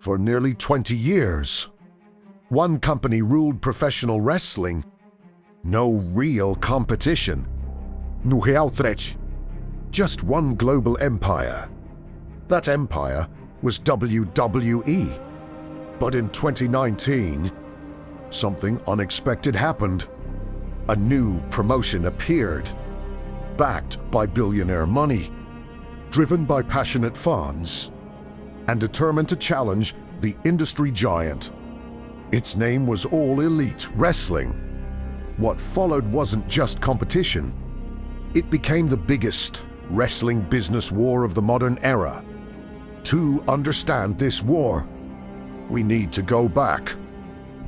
For nearly 20 years, one company ruled professional wrestling. No real competition. Just one global empire. That empire was WWE. But in 2019, something unexpected happened. A new promotion appeared, backed by billionaire money, driven by passionate fans, and determined to challenge the industry giant. Its name was All Elite Wrestling. What followed wasn't just competition. It became the biggest wrestling business war of the modern era. To understand this war, we need to go back.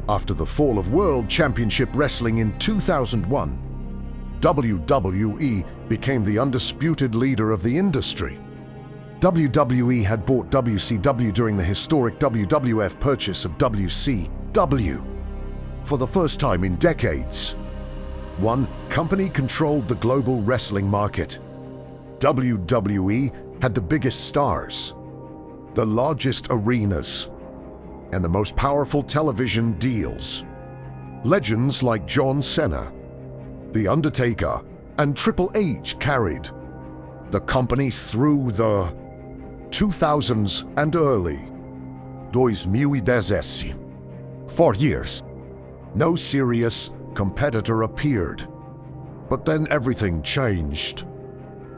After the fall of World Championship Wrestling in 2001, WWE became the undisputed leader of the industry. WWE had bought WCW during the historic WWF purchase of WCW. For the first time in decades, one company controlled the global wrestling market. WWE had the biggest stars, the largest arenas, and the most powerful television deals. Legends like John Cena, The Undertaker, and Triple H carried the company through the 2000s and early 2010s. For years, no serious competitor appeared. But then everything changed.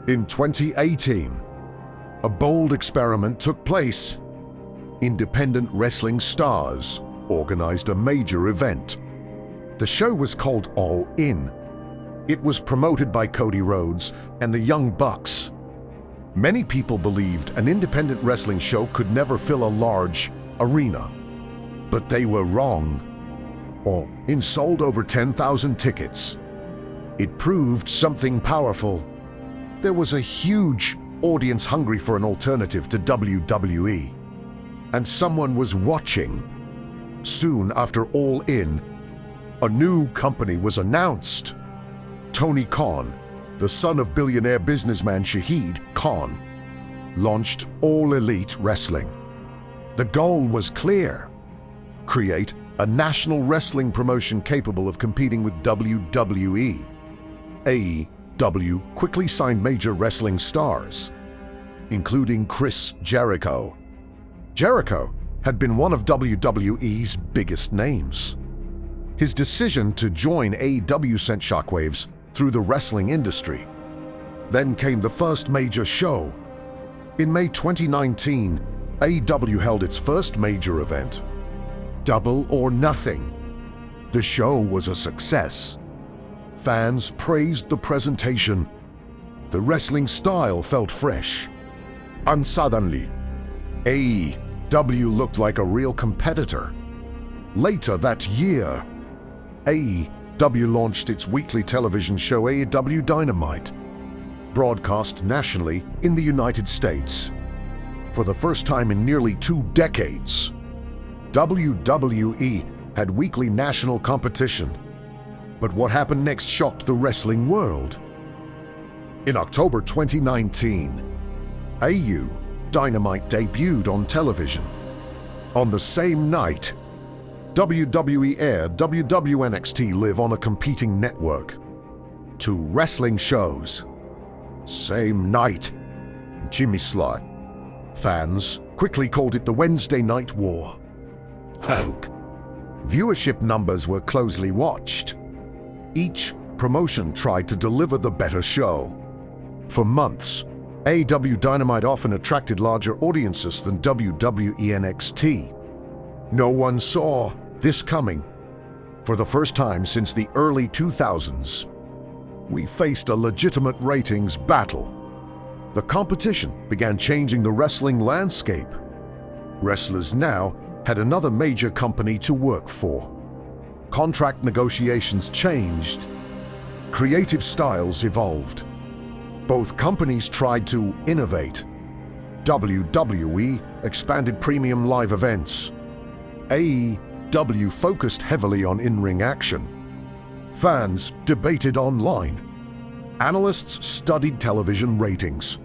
In 2018, a bold experiment took place. Independent wrestling stars organized a major event. The show was called All In. It was promoted by Cody Rhodes and the Young Bucks. Many people believed an independent wrestling show could never fill a large arena. But they were wrong. All In sold over 10,000 tickets. It proved something powerful. There was a huge audience hungry for an alternative to WWE. And someone was watching. Soon after All In, a new company was announced. Tony Khan, the son of billionaire businessman Shahid Khan, launched All Elite Wrestling. The goal was clear: create a national wrestling promotion capable of competing with WWE. AEW quickly signed major wrestling stars, including Chris Jericho. Jericho had been one of WWE's biggest names. His decision to join AEW sent shockwaves through the wrestling industry. Then came the first major show. In May 2019, AEW held its first major event, Double or Nothing. The show was a success. Fans praised the presentation. The wrestling style felt fresh. And suddenly, AEW looked like a real competitor. Later that year, AEW launched its weekly television show AEW Dynamite, broadcast nationally in the United States. For the first time in nearly 2 decades, WWE had weekly national competition. But what happened next shocked the wrestling world. In October 2019, AEW Dynamite debuted on television. On the same night, WWE aired NXT Live on a competing network. 2 wrestling shows. Same night. Jimmy Slot. Fans quickly called it the Wednesday Night War. Viewership numbers were closely watched. Each promotion tried to deliver the better show. For months, AEW Dynamite often attracted larger audiences than WWE NXT. No one saw this coming. For the first time since the early 2000s, we faced a legitimate ratings battle. The competition began changing the wrestling landscape. Wrestlers now had another major company to work for. Contract negotiations changed. Creative styles evolved. Both companies tried to innovate. WWE expanded premium live events. AEW focused heavily on in-ring action. Fans debated online. Analysts studied television ratings.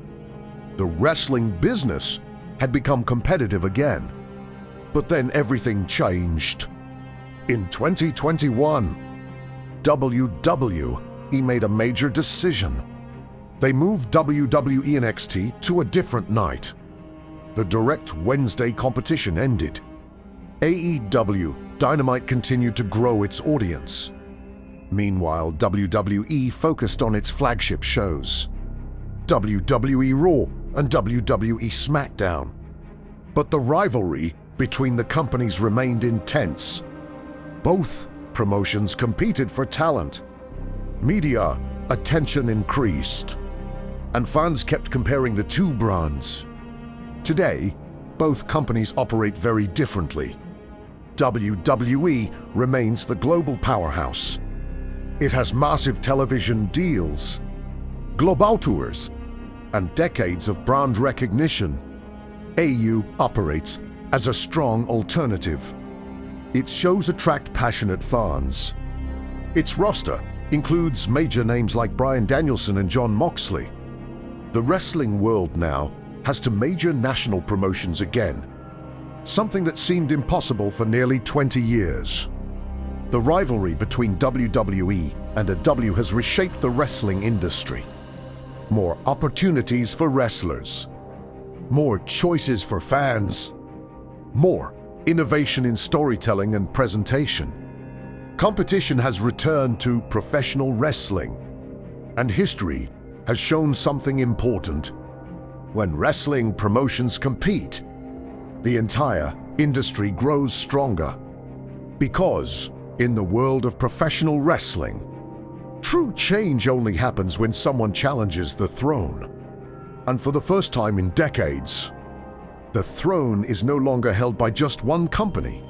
The wrestling business had become competitive again. But then everything changed. In 2021, WWE made a major decision. They moved WWE NXT to a different night. The direct Wednesday competition ended. AEW Dynamite continued to grow its audience. Meanwhile, WWE focused on its flagship shows, WWE Raw and WWE SmackDown. But the rivalry between the companies remained intense. Both promotions competed for talent. Media attention increased, and fans kept comparing the two brands. Today, both companies operate very differently. WWE remains the global powerhouse. It has massive television deals, global tours, and decades of brand recognition. AEW operates as a strong alternative. Its shows attract passionate fans. Its roster includes major names like Bryan Danielson and Jon Moxley. The wrestling world now has two major national promotions again, something that seemed impossible for nearly 20 years. The rivalry between WWE and AEW has reshaped the wrestling industry. More opportunities for wrestlers, more choices for fans, more innovation in storytelling and presentation. Competition has returned to professional wrestling, and history has shown something important. When wrestling promotions compete, the entire industry grows stronger. Because in the world of professional wrestling, true change only happens when someone challenges the throne. And for the first time in decades, the throne is no longer held by just one company.